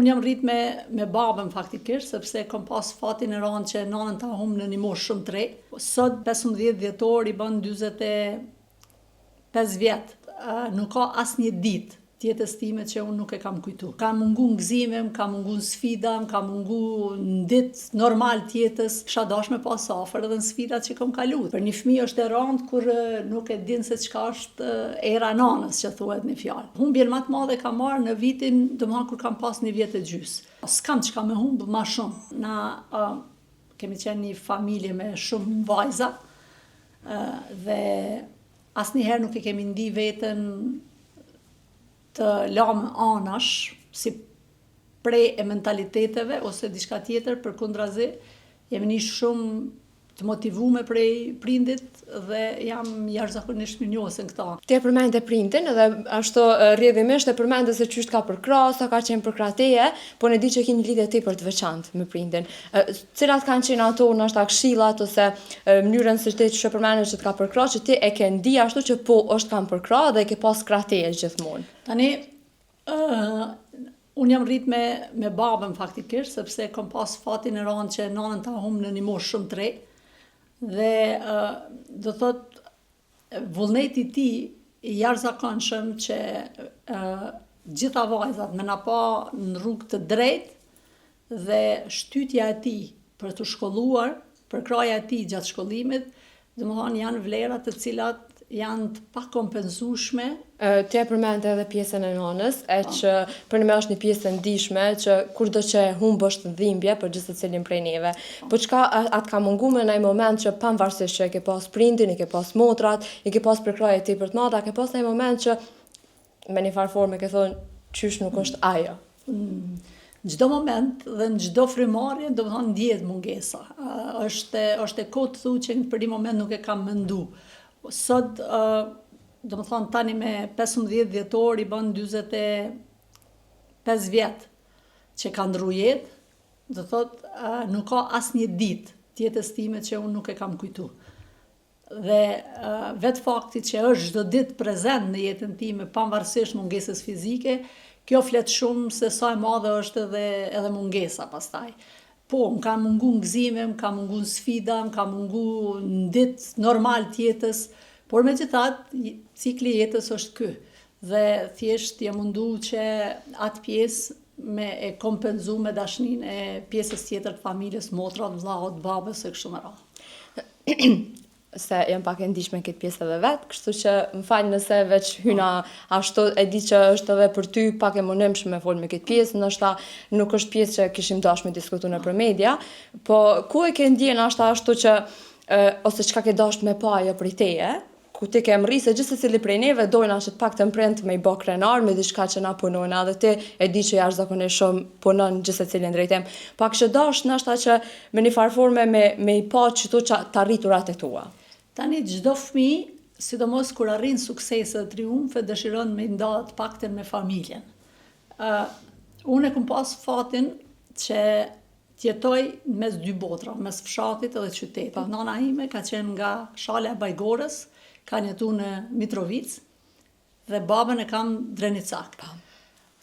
Unë jam rrit me babën faktikisht, sepse kom pas fatin e ranë që nanën ta humbë në një moshë shumë të re. Sot 15 dhjetor i bën 45 vjet. Nuk ka asnjë ditë tjetës time që unë nuk e kam kujtu. Ka mungu në gzime, ka mungu në sfida, ka mungu në ditë normal tjetës. Kisha dash me pas afër edhe në sfidat që kom kalu. Për një fëmijë është e rëndë kur nuk e din se çka është era nanës, që thuhet një fjalë. Humbjen më të madhe kam marrë në vitin, domethënë kur kam pas 1 vjet e gjys. S'kam çka me humbë më shumë. Na kemi qenë një familje me shumë vajza dhe asnjëherë nuk e kemi ndi veten të lamë anash, si prej e mentaliteteve ose diçka tjetër, përkundrazi, jemi një shumë të motivume prej prindit dhe jam jashtëzakonisht mirënjohëse në këta. Ti e përmende prindin edhe ashtu rrjedhimisht e përmende se çysh ka për krah, sa ka qenë për krah teje, po ne di që keni lidhje tepër të veçantë me prindin. Cilat kanë qenë ato ndoshta këshillat ose mënyrën se ti që përmendë që të ka për krah, që ti e ke ndi ashtu që po është kam për krah dhe e ke pas krah teje gjithmonë. Tani unë jam rrit me babën faktikisht, sepse kom pas fatin e ranë që nanën ta humbë në një moshë shumë të re. Dhe do thot vullneti i tij i jashtëzakonshëm që gjitha vajzat me na pa në rrugë të drejtë dhe shtytja e tij për të shkolluar, për kraja e tij gjatë shkollimit, domethënë janë vlera të cilat janë të pakompenzueshme. Ti e përmend edhe pjesën e nanës, që për ne është një pjesë e ndihshme që kurdo që humb është dhimbje për çdo secilin prej neve. Po çka atë ka munguar në një moment që pavarësisht që e ke pas prindin, e ke pas motrat, e ke pas përkraje tepër të mëdha, ke pas një moment që me një farë forme ke thonë qysh nuk është ajo. Në çdo moment dhe në çdo frymarrje do të thonë ndjehet mungesa. Është e kohë të thuaj që për një moment nuk e kam mendu. Sot, do më thonë tani me 15 dhjetor i bën 45 vjet që ka ndru jetë, do thot nuk ka asnjë ditë tjetës time që unë nuk e kam kujtu. Dhe vetë fakti që është çdo ditë prezent në jetën time pavarësisht mungesës fizike, kjo flet shumë se sa e madhe është edhe mungesa pastaj. Po, më ka mungu në gzime, më ka mungu në sfida, më ka mungu në ditë normal tjetës, por megjithatë, cikli jetës është ky. Dhe thjesht jam mundu që atë pjesë me e kompenzu me dashnin e pjesës tjetër të familjes, motrat, vllaut, babës e kështu me radhë. Se jam pak e ndihshme këtë pjesë edhe vetë, kështu që më fal nëse veç hyna ashtu, e di që është edhe për ty pak e monimshme me fol me këtë pjesë, ndoshta nuk është pjesë që kishim dashur me diskutu nëpër media, po ku e ke ndjen ashtu që ose çka ke dashur me pa ajo prej teje, ku ti ke mri se gjithsesi prej neve dojna që të paktën print me i bë krenar me diçka që na punojnë, edhe ti e di që jashtëzakonisht shumë punon gjithsecilin drejtim. Pak që dash ndoshta që me një farë forme me i pa çto të arriturat e tua. Tani çdo fëmijë, sidomos kur arrin suksese dhe triumfe, dëshiron me nda të paktën me familjen. Unë e kam pas fatin që tjetoj mes dy botra, mes fshatit edhe qytetit. Nana ime ka qenë nga Shala e Bajgorës, ka jetu në Mitrovic, dhe babën e kam Drenicak.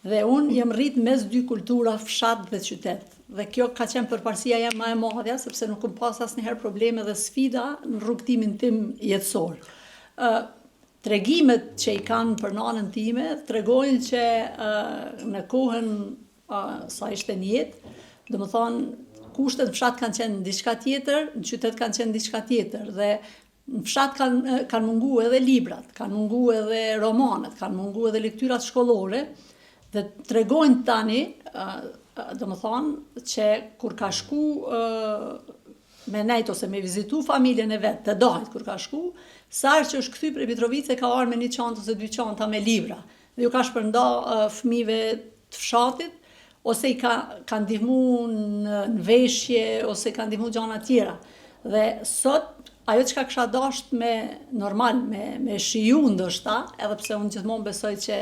Dhe unë jem rrit mes dy kultura, fshat dhe qytet. Dhe kjo ka qenë përparësia jem ma e madhja, sepse nuk kam pas asnjëherë probleme dhe sfida në rrugtimin tim jetësor. Tregimet që i kanë për nanën time, tregojnë që në kohën sa ishte në jetë, do më thonë, kushtet në fshat kanë qenë diçka tjetër, në qytet kanë qenë diçka tjetër, dhe në fshat kanë mungu edhe librat, kanë mungu edhe romanet, kanë mungu edhe lektyrat shkollore, dhe tregojnë tani, do më thonë, që kur ka shku me nejt ose me vizitu familjen e vetë, të dajt kur ka shku, sarë që është kthy prej Mitrovice ka arë me 1 çantë ose 2 çanta me libra, dhe ju ka shpërnda fëmijëve të fshatit, ose i ka ndihmu në veshje, ose ka ndihmu gjana tjera. Dhe sot, ajo që ka kësha dasht me shiju ndoshta, edhe pse unë gjithmonë besoj që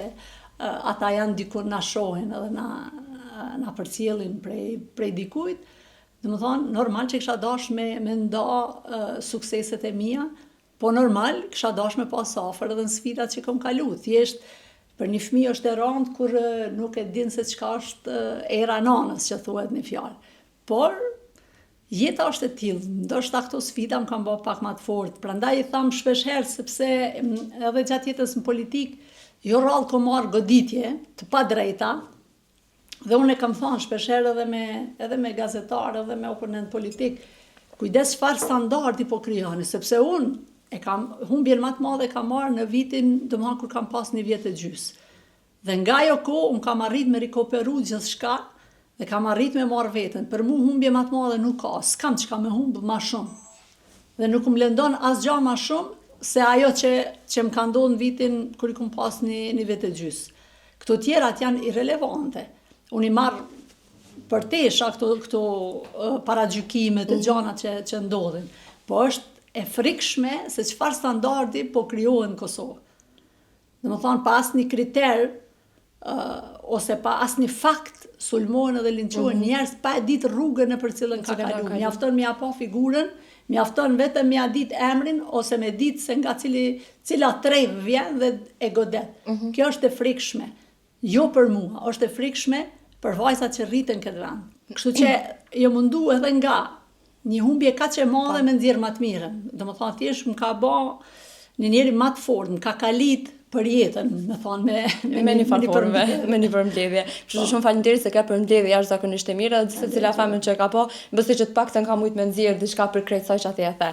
ata janë dikur na shohin edhe na përcjellin prej dikujt, dhe më thonë, normal që kësha dash me nda sukseset e mia, po normal kësha dash me pas afër edhe në sfidat që kom kalu. Thjesht, Për një fëmijë është e rëndë kur nuk e din se çka është era nanës, që thuhet një fjalë. Por jeta është e tillë, ndoshta këto sfida më kanë bërë pak më të fortë. Prandaj I tham shpesh herë sepse edhe gjatë jetës në politik, jo rrallë ko marrë goditje të padrejta, dhe unë e kam thënë shpesh herë edhe me gazetarë, edhe me oponent politik, kujdes çfarë standardi po krijoni, sepse unë e kam humbjen më të madhe kam marrë në vitin, domethënë kur kam pas 1 vjet e gjys. Dhe nga ajo kohë unë kam arrit me rikoperu gjithçka dhe kam arrit me marrë veten. Për mua humbje më të madhe nuk ka, s'kam çka me humb më shumë. Dhe nuk më lëndon asgjë më shumë se ajo që më ka ndodhur në vitin kur I kam pas 1 vjet e gjys. Këto tjerat janë irrelevante. Unë I marr për tesha këto paragjykimet e gjanat që ndodhin. Po është e frikshme se çfarë standardi po krijohen në Kosovë. Domethënë pa asnjë kriter ose pa asnjë fakt sulmohen edhe linçohen njerëz pa e ditë rrugën nëpër cilën ka kaluar. Mjafton me pa figurën, mjafton vetëm me ditë emrin ose me ditë se nga cila trevë vjen dhe e godet. Kjo është e frikshme. Jo për mua, është e frikshme për vajzat që rriten këtë vend. Kështu që jo mundu edhe nga një humbje kaq e madhe me nxjerr më të mirën. Domethënë thjesht më ka bë një njeri më të fortë, më ka kalit për jetën, me thonë me një përmbledhje. Kështu shumë faleminderit se ka përmbledhje jashtëzakonisht e mirë, dhe secila femër që ka po, mbasi që të paktën ka mujt me nxjerr diçka për krejt saj që aty e the.